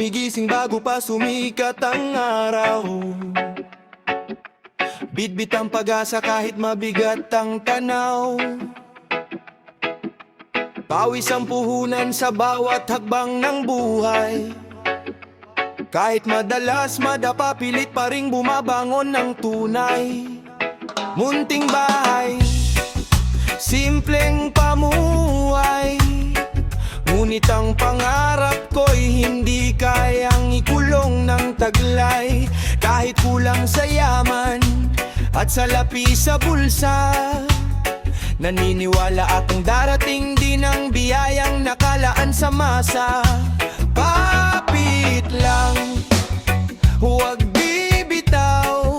gumigising bago pa sumikat ang araw. Bitbit ang pag-asa kahit mabigat ang tanaw. Pawis ang puhunan sa bawat hakbang ng buhay. Kahit madalas madapa, pilit pa ring bumabangon ng tunay. Munting bahay, simpleng pamuhay, ngunit ang pangarap ko'y hindi kayang ikulong ng taglay. Kahit kulang sa yaman at salapi sa bulsa, naniniwala akong darating din ang biyayang nakalaan sa masa. Papit lang, huwag bibitaw,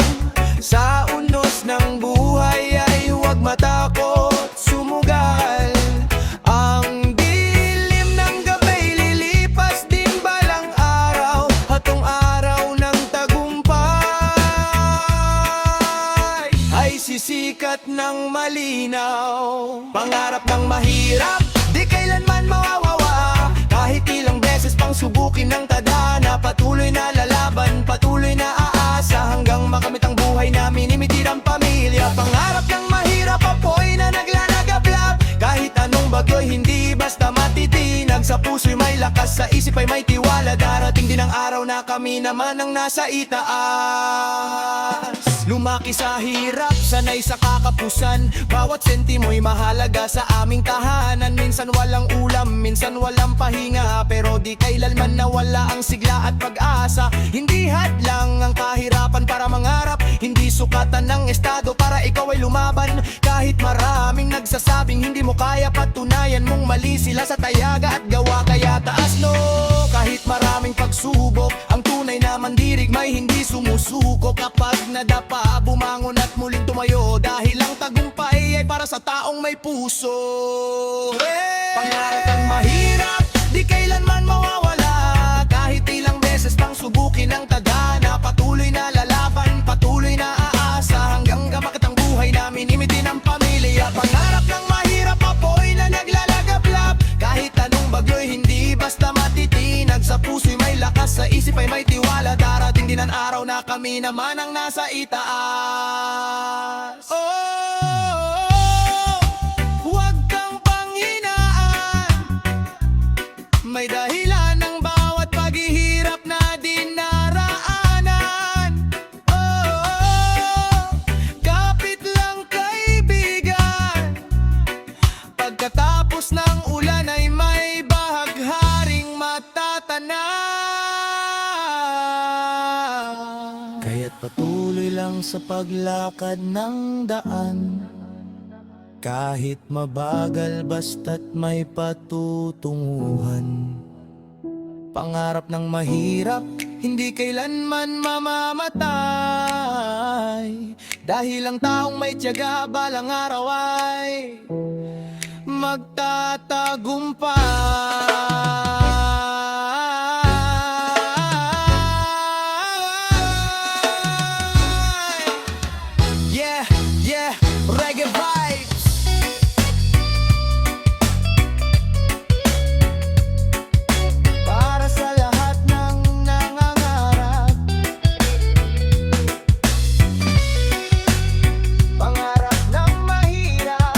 sa unos ng buhay ay huwag matakot sumugal. Ang dilim ng gabi lilipas din balang araw, hatong araw ng tagumpay ay sisikat ng malinaw. Pangarap ng mahirap, di kailanman mawawawa. Kahit ilang beses pang subukin ng tadhana, patuloy na lalaban, patuloy na aasa, hanggang makamit ang buhay na minimitit ang pamilya. Pangarap ng mahirap, apoy na naglalagablab, kahit anong bagyo'y hindi basta matitinag. Sa puso'y may lakas, sa isip ay may tiwala, darating din ang araw na kami naman ang nasa itaas. Lumaki sa hirap, sanay sa kakapusan, bawat sentimo'y mahalaga sa aming tahanan. Minsan walang ulam, minsan walang pahinga, pero di kailanman nawala ang sigla at pag-asa. Hindi hadlang ang kahirapan para mangarap, hindi sukatan ng estado para ikaw ay lumaban. Kahit maraming nagsasabing hindi mo kaya, patunayan mong mali sila sa tayaga at gawa. Kaya taas no, kahit maraming pagsubok, ang tunay na mandirig may hindi sumusuko. Kapag nadapa, bumangon at muling tumayo, dahil ang tagumpay ay para sa taong may puso. Pangarap ang mahirap, di kailanman mawawala. Kahit ilang beses pang subukin ang tadhana, patuloy na lalaban, patuloy na aasa, hanggang gamakit ang buhay namin, imitin ang pamilya. Pangarap ng mahirap, apoy na naglalagablab, kahit anong bagyo'y hindi basta matitinag. Sa puso'y may lakas, sa isip ay may tiwala, darating din ang araw na kami naman ang nasa itaas. Huwag kang panghinaan, may dahilan ng bawat paghihirap na dinaraanan. Kapit lang kaibigan, pagkatapos ng ulan ay may bahagharing matatanaw. Kaya't patuloy lang sa paglakad ng daan, kahit mabagal basta't may patutunguhan. Pangarap ng mahirap, hindi kailanman mamamatay, dahil ang taong may tiyaga balang araw ay magtatagumpay. Yeah, yeah, reggae vibes. Para sa lahat ng nangangarap, pangarap ng mahirap.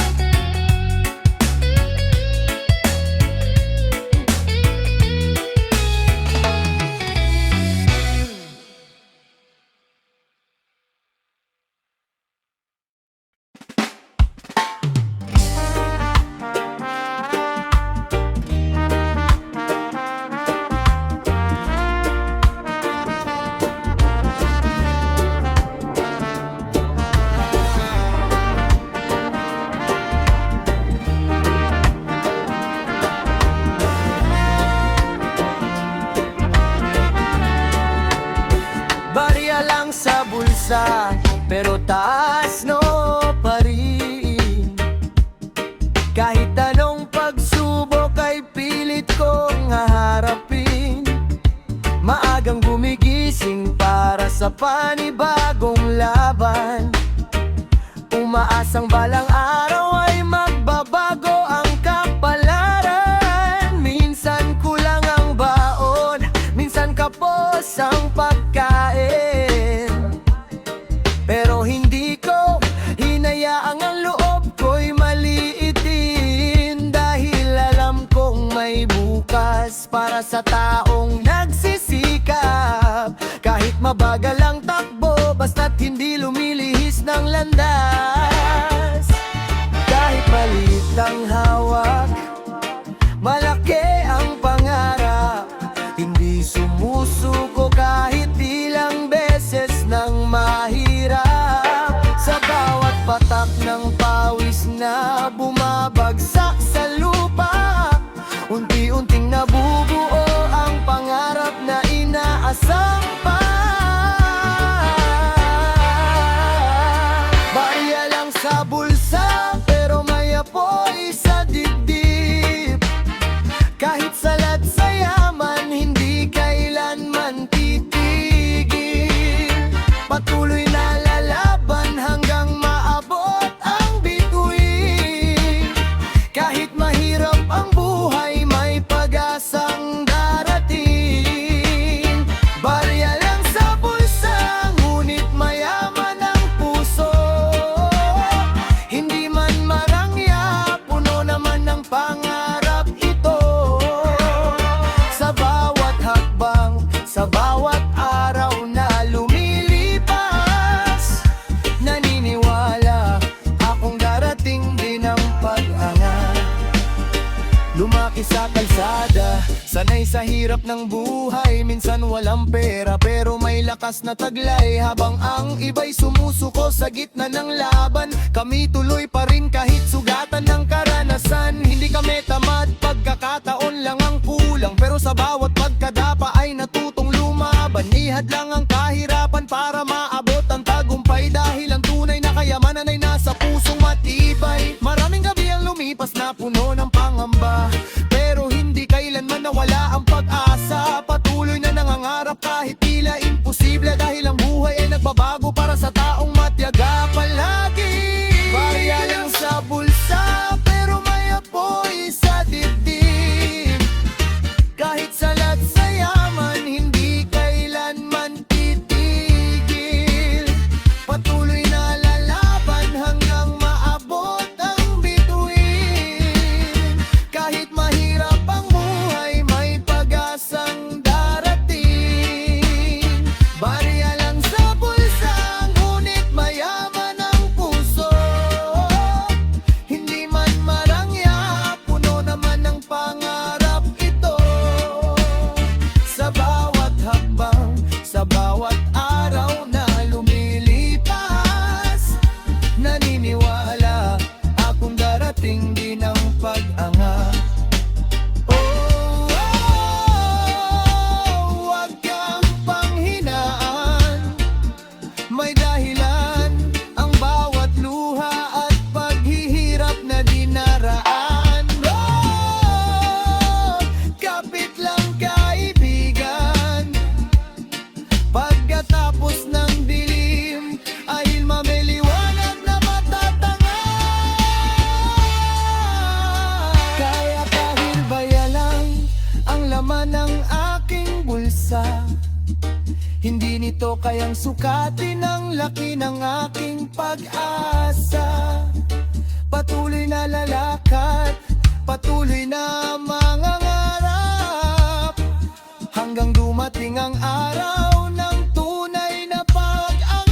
Barya lang sa bulsa, pero taas no pa rin. Kahit anong pagsubok ay pilit kong haharapin. Maagang gumigising para sa panibagong laban, umaasang balang araw ay magbabago ang kapalaran. Minsan kulang ang baon, minsan ka Pero hindi ko hinayaang ang loob ko'y maliitin, dahil alam kong may bukas para sa taong nagsisikap. Kahit mabagal ang takbo, basta't hindi lumilihis ng landas. Kahit maliit ang hawak, malaki ang pangarap. Hindi sumusuko kahit ilang beses nang mahirap. Sa bawat patak ng pawis na bumabagsak sa lupa, unti-unting nabubuo ang pangarap na inaasam pa. Barya lang sa bulsa, pero may apoy sa dibdib. Kahit salat sa yaman, hindi kailanman titigil. Patuloy na lalaban hanggang maabot ang bituin. Kahit mahirap ang buhay, may pag-asang darating. Barya lang sa bulsa, ngunit mayaman ang puso. Hindi man marangya, puno naman ng pangarap ito. Sa bawat hakbang, sa bawat araw na lumilipas, naniniwala akong darating din ang pag-angat. Lumaki sa kalsada, sanay sa hirap ng buhay. Minsan walang pera pero may lakas na taglay. Habang ang iba'y sumusuko sa gitna ng laban, kami tuloy pa rin kahit sugatan ng karanasan. Hindi kami tamad, pagkakataon lang ang kulang, pero sa bawat pagkadapa ay natutong lumaban. Ihad lang ang kahirapan para maabot ang tagumpay, dahil ang tunay na kayamanan ay nasa pusong matibay. Maraming gabi ang lumipas na puno ng pangamba, pero hindi kailanman nawala ang pag-asa. Patuloy na nangangarap kahit tila imposible, dahil ang buhay ay nagbabago para sa taong matyaga palagi. Barya lang sa bulsa, pero may apoy sa dibdib. Kahit salat sa yaman, hindi kailanman titigil. Patuloy na lalaban hanggang maabot ang bituin. Kahit mahirap ang buhay, may pag-asang darating. Barya lang sa bulsa, ngunit mayaman ang puso. Hindi man marangya, puno naman ng pangarap ito. Sa bawat hakbang, sa bawat araw na lumilipas, naniniwala akong darating din ang pag-angat. Oh, wag kang panghinaan, may dahilan ang bawat luha at paghihirap na dinaraan. Oh, kapit lang kaibigan, pagkatapos ng dilim ay mameliwanag na matatangay. Kaya kahit baya lang ang laman ng aking bulsa, hindi nito kayang sukatin ang laki ng aking pag-asa. Patuloy na lalakad, patuloy na mangangarap, hanggang dumating ang araw ng tunay na pag-angat.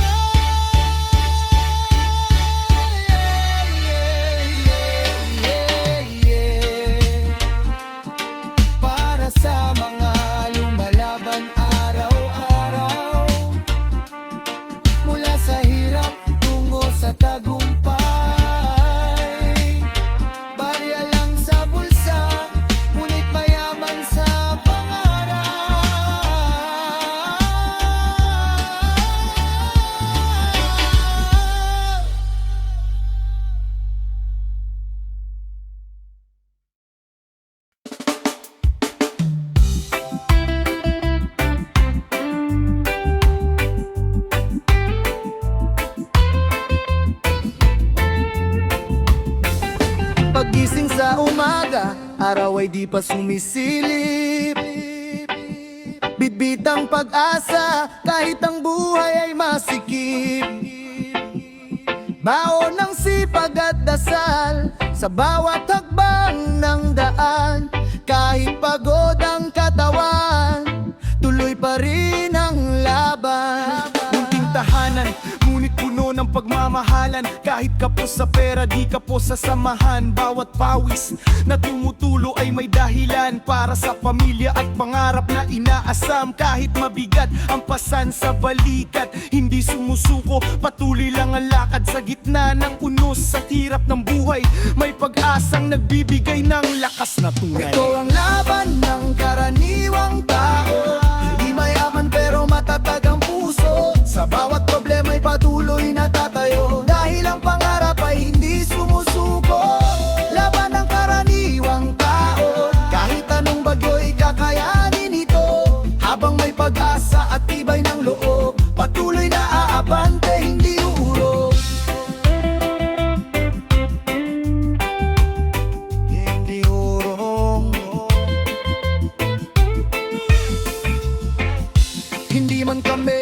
Para sa mga lumalaban araw-araw, mula sa hirap tungo sa tagumpay. Barya lang sa bulsa, ngunit mayaman sa pangarap. Paggising sa umaga, araw ay di pa sumisilip. Bitbit ang pag-asa kahit ang buhay ay masikip. Baon ng sipag at dasal sa bawat hakbang ng daan. Kahit pagod ang katawan, tuloy pa rin ang laban. Munting tahanan, ngunit puno ng pagmamahalan. Kahit kapos sa pera, di kapos sa samahan. Bawat pawis na tumutulo ay may dahilan para sa pamilya at pangarap na inaasam. Kahit mabigat ang pasan sa balikat, hindi sumusuko, patuloy lang ang lakad. Sa gitna ng unos at hirap ng buhay, may pag-asang nagbibigay ng lakas na tunay. Ito ang laban ng karaniwang tao, di mayaman pero matatag ang puso. Sa bawat problema'y patuloy na tatayo, dahil ang pangarap ay hindi sumusuko. Laban ng karaniwang tao, kahit anong bagyo'y kakayanin ito. Habang may pag-asa at tibay ng loob, patuloy na aabante, hindi uurong. Hindi urong. Hindi man kami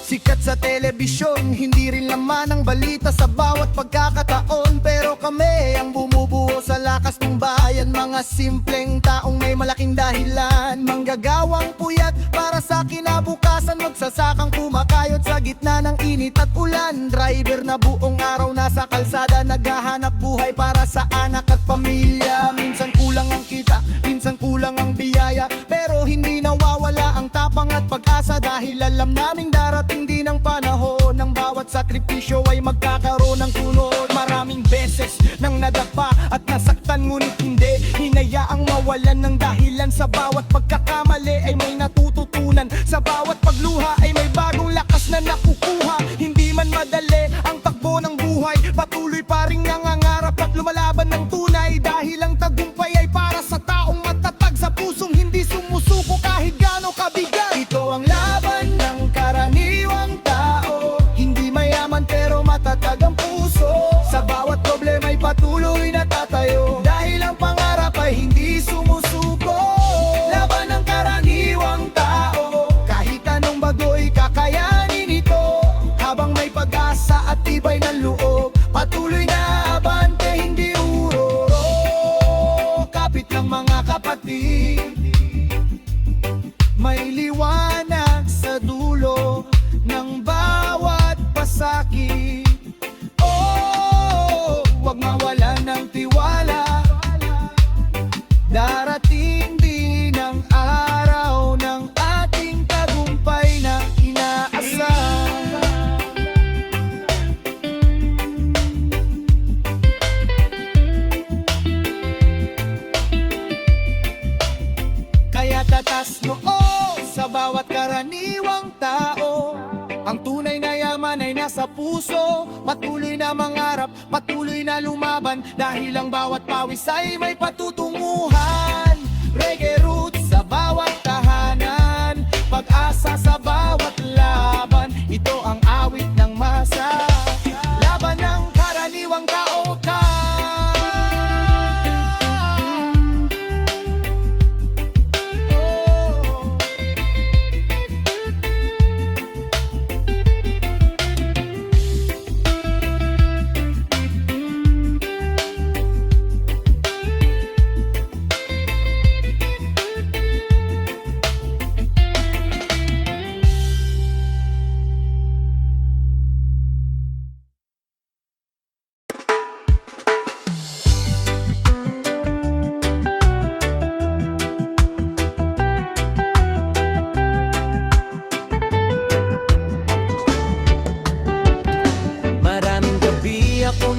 sikat sa telebisyon, hindi rin laman ang balita sa bawat pagkakataon. Pero kami ang bumubuo sa lakas ng bayan, mga simpleng taong may malaking dahilan. Manggagawang puyat para sa kinabukasan, magsasakang kumakayod sa gitna ng init at ulan. Driver na buong araw nasa kalsada, naghahanap buhay para sa anak at pamilya. Minsan kulang ang kita, minsan kulang ang biyaya, pero hindi nawawala ang tapang at pag-asa, dahil alam naming darating din ang panahon ng bawat sakripisyo ay magkakaroon ng tunod. Maraming beses nang nadapa at nasaktan, ngunit hindi hinayaang mawalan ng dahilan. Sa bawat pagkakamali ay may natututunan, sa bawat pagluha ay may bagong lakas na nakukuha. Hindi man madali ang takbo ng buhay, patuloy pa rin nangangarap at lumalaban ng tunay. Dahil ang tagumpay ay para sa taong matatag, sa pusong hindi sumusuko kahit gaano kabigat. Ito ang laban ng karaniwang tao, hindi mayaman pero matatag ang puso. Sa bawat problema'y patuloy na tatayo, dahil ang pangarap ay hindi sumusuko. Laban ng karaniwang tao, kahit anong bago'y kakayanin ito. Habang may pag-asa at tibay ng loob, patuloy na abante, hindi uroro. Kapit ng mga kapatid, may liwanag sa dulo ng bawat pasakit. Oh, wag mawalan ng tiwala, darating din ang araw ng ating tagumpay na inaasam. Kaya tatas noo sa bawat karaniwang tao, ang tunay na yaman ay nasa puso. Patuloy na mangarap, patuloy na lumaban, dahil ang bawat pawis ay may patutunguhan. Reggae roots sa bawat tahanan, pag-asa sa bawat laban. Ito ang awit ng masa, laban ng karaniwang tao ka.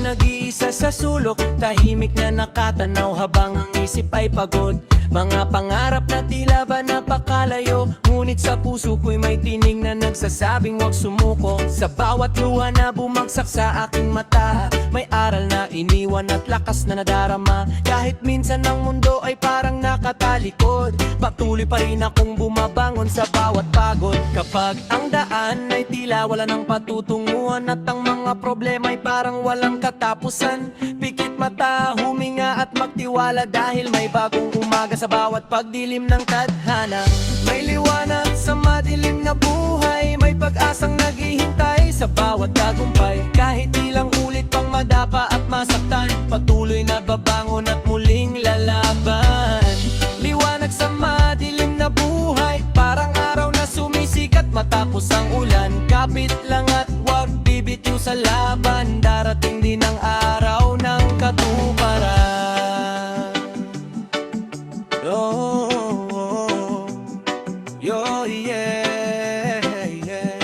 Nag-iisa sa sulok, tahimik na nakatanaw habang ang isip ay pagod. Mga pangarap na tila ba napakalayo, ngunit sa puso ko'y may tining na nagsasabing huwag sumuko. Sa bawat luha na bumagsak sa aking mata, may aral na iniwan at lakas na nadarama. Kahit minsan ang mundo ay parang nakatalikod, patuloy pa rin akong bumabangon sa bawat pagod. Kapag ang daan ay tila wala ng patutunguhan, at ang mga problema ay parang walang katapusan, pikit mata, huminga at magtiwala, dahil may bagong umaga sa bawat pagdilim ng tadhana. May liwanag sa madilim na buhay, may pag-asang naghihintay sa bawat tagumpay. Kahit ilang ulit Kapit lang at huwag bibitiw sa laban, darating din ang araw ng katuparan. Oh, yo, yeah, yeah.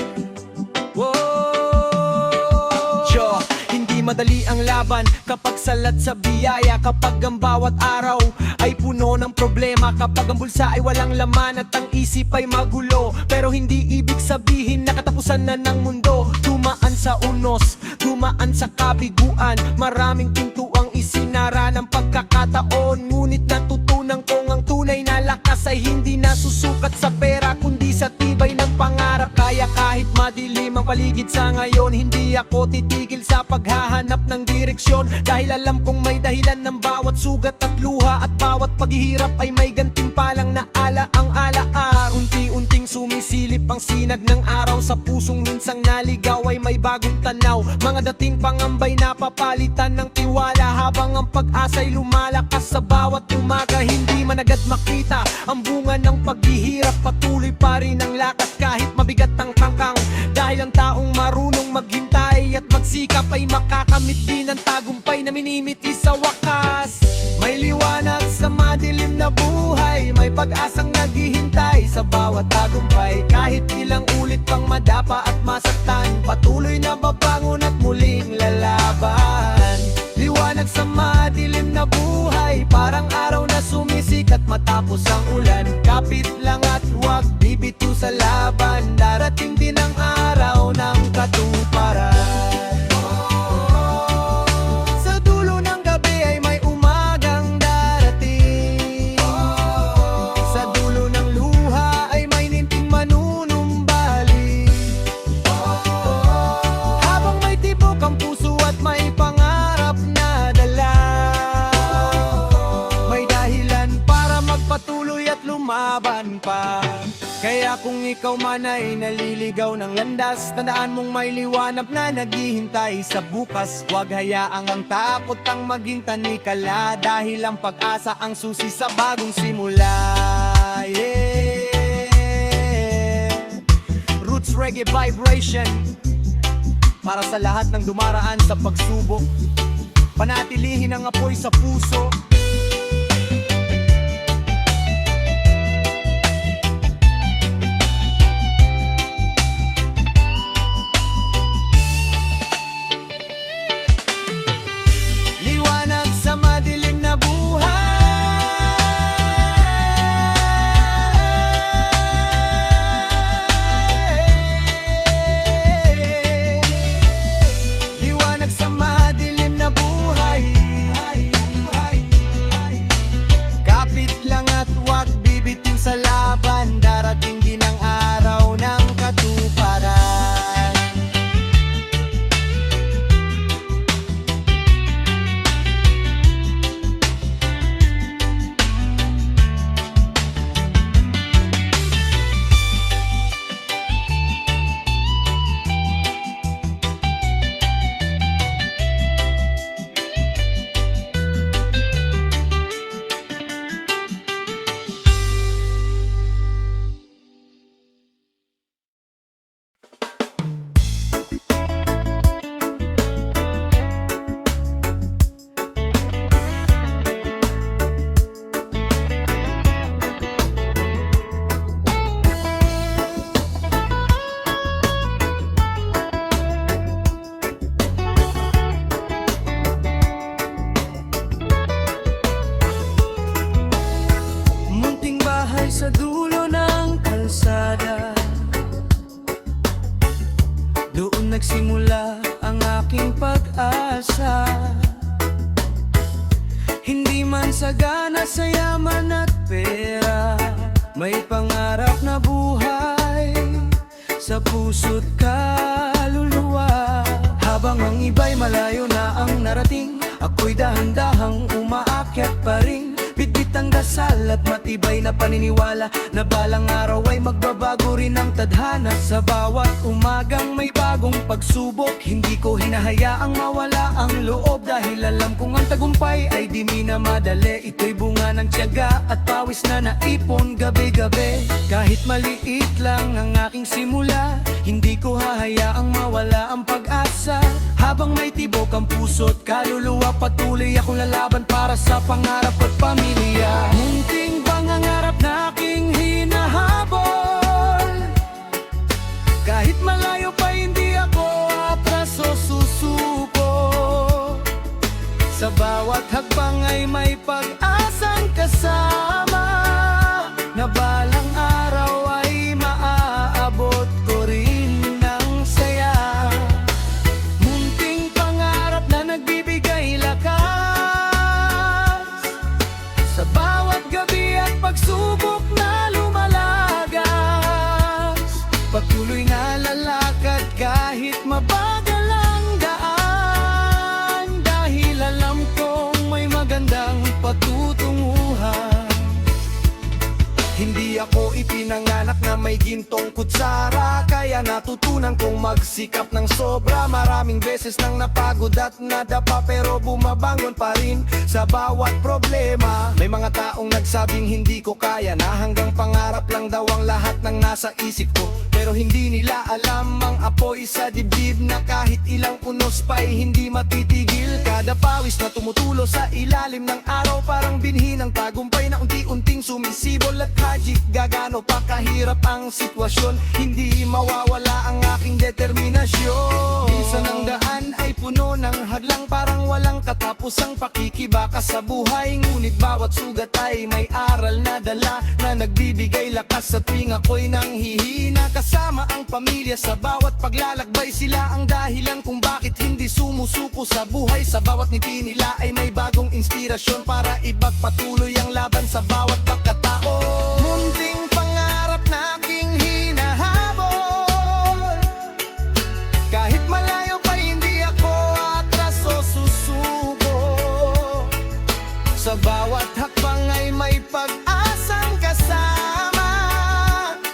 Whoa. Yo, hindi madali ang laban kapag salat sa biyaya, kapag ang bawat araw ay puno ng problema, kapag ang bulsa ay walang laman at ang isip ay magulo. Pero hindi ibig sabihin na katapusan na ng mundo. Dumaan sa unos, dumaan sa kabiguan, maraming pintuang isinara ng pagkakataon. Ngunit natutunan kong ang tunay na lakas ay hindi nasusukat sa pera, kundi sa tibay ng pangarap. Kaya kahit madilim ang paligid sa ngayon, hindi ako titigil sa paghahanap ng direksyon. Dahil alam kong may dahilan ng bawat sugat at luha, at bawat paghihirap ay may gantimpalang naala ang alaar. Unti-unting sumisilip ang sinag ng araw, sa pusong minsang naligaw ay may bagong tanaw. Mga dating pangambay na papalitan ng tiwala, habang ang pag-asa'y lumalakas sa bawat umaga. Hindi man agad makita ang bunga ng paghihirap, patuloy pa rin ang lakad kahit mabigat ang kangkang. Dahil ang taong marunong maghintay at magsikap ay makakamit din ang tagumpay na minimiti sa wakas. May liwanag sa madilim na buhay, may pag-asang naghihintay sa bawat tagumpay. Kahit ilang ulit pang madapa at masaktan, patuloy na babangon at muling lalaban. Liwanag sa madilim na buhay, parang araw na sumisikat matapos ang ulan. Kapit lang at huwag bibitiw sa laban, darating din ang araw ng katuparan. Sa dulo ng gabi ay may umagang darating, sa dulo ng luha ay may ninting manunumbalik. Habang may tibok ang puso at may pangarap na dala, may dahilan para magpatuloy at lumaban pa. Kaya kung ikaw man ay naliligaw ng landas, tandaan mong may liwanag na naghihintay sa bukas. Huwag hayaang ang takot ang maging tanikala, dahil ang pag-asa ang susi sa bagong simula. Yeah. Roots Reggae Vibration, para sa lahat ng dumaraan sa pagsubok, panatilihin ang apoy sa puso. Liwanag sa madilim na buhay, liwanag sa madilim na buhay. Kapit lang at huwag bibitiw sa laban, darating din ang araw ng katuparan. Sa dulo ng kalsada, doon nagsimula ang aking pag-asa. Hindi man sagana sa yaman at pera, may pangarap na buhay sa puso't kaluluwa. Habang ang iba'y malayo na ang narating, ako'y dahan-dahang umaakyat pa rin. Bitbit ang dasal at matibay na paniniwala na balang araw ay magbabago rin ang tadhana. Sa bawat umagang may bagong pagsubok, hindi ko hinahayaang mawala ang loob, dahil alam kong ang tagumpay ay di minamadali. Ito'y bunga ng tiyaga at pawis na naipon gabi-gabi. Kahit maliit lang ang aking simula, Hindi ko hahayaang mawala ang pag-asa. Habang may tibok ang puso't kaluluwa, patuloy akong lalaban para sa pangarap at pamilya. Munting pangangarap na aking hinahabol, kahit malayo pa hindi ako atras o susuko. Sa bawat hakbang ay may pag-asang kasama, na balang araw ay maaabot ko rin ng saya. Munting pangarap na nagbibigay lakas, sa bawat gabi at pagsubok na lumalagas. Patuloy na lalakad kahit mabagal ang daan, dahil alam kong may magandang patutunguhan. Hindi ako ipinanganak na may gintong kutsara, kaya natutunan kong magsikap ng sobra. Maraming beses nang napagod at nadapa, pero bumabangon pa rin sa bawat problema. May mga taong nagsabing hindi ko kaya na, hanggang pangarap lang daw ang lahat ng nasa isip ko. Pero hindi nila alam ang apoy sa dibdib, na kahit ilang unos pa'y hindi matitigil. Kada pawis na tumutulo sa ilalim ng araw, parang binhi ng tagumpay na unti-unting sumisibol. At hajik gagano pa kahirap ang sitwasyon, hindi mawawala ang aking determinasyon. Minsan ang daan ay puno ng hadlang, parang walang katapusang pakikibaka sa buhay. Ngunit bawat sugat ay may aral na dala, na nagbibigay lakas sa tuwing ako'y nanghihina. Kasama ang pamilya sa bawat paglalakbay, sila ang dahilan kung bakit hindi sumusuko sa buhay. Sa bawat ngiti nila ay may bagong inspirasyon, para ipagpatuloy ang laban sa bawat pagkatao. Munting pangarap na aking hinahabol, kahit malayo pa hindi ako atras o susuko. Sa bawat hakbang ay may pag-asang kasama,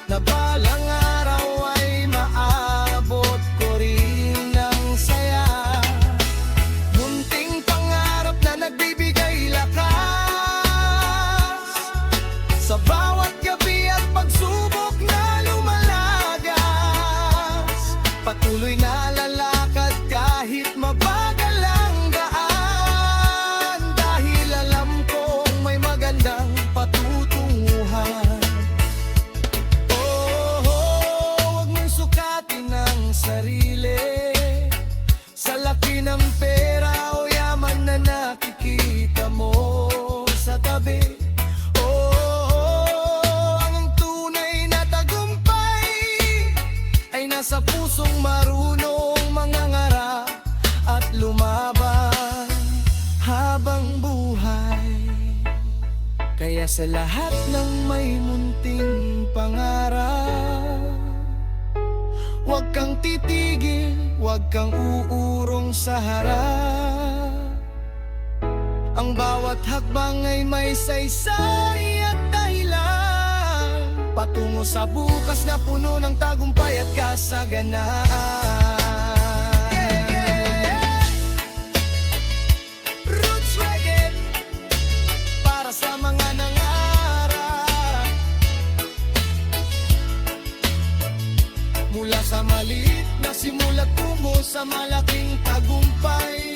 na balang araw ay maabot ko rin ng saya. Munting pangarap na nagbibigay lakas, sa bawat gabi at pagsubok na lumalagas. Patuloy na lalakad kahit mabagal ang daan, dahil alam kong may magandang patutunguhan. Huwag mong sukatin ang sarili sa laki ng pera o yaman na nakikita mo sa tabi. Ang tunay na tagumpay ay nasa pusong marunong mangangarap at lumaban habang buhay. Kaya sa lahat ng may munting pangarap, huwag kang titigil, huwag kang uurong sa harap. Ang bawat hakbang ay may saysay at dahilan, patungo sa bukas na puno ng tagumpay at kasaganaan. Roots Reggae, para sa mga nangarap. Mula sa maliit na simulat tungo sa malaking tagumpay.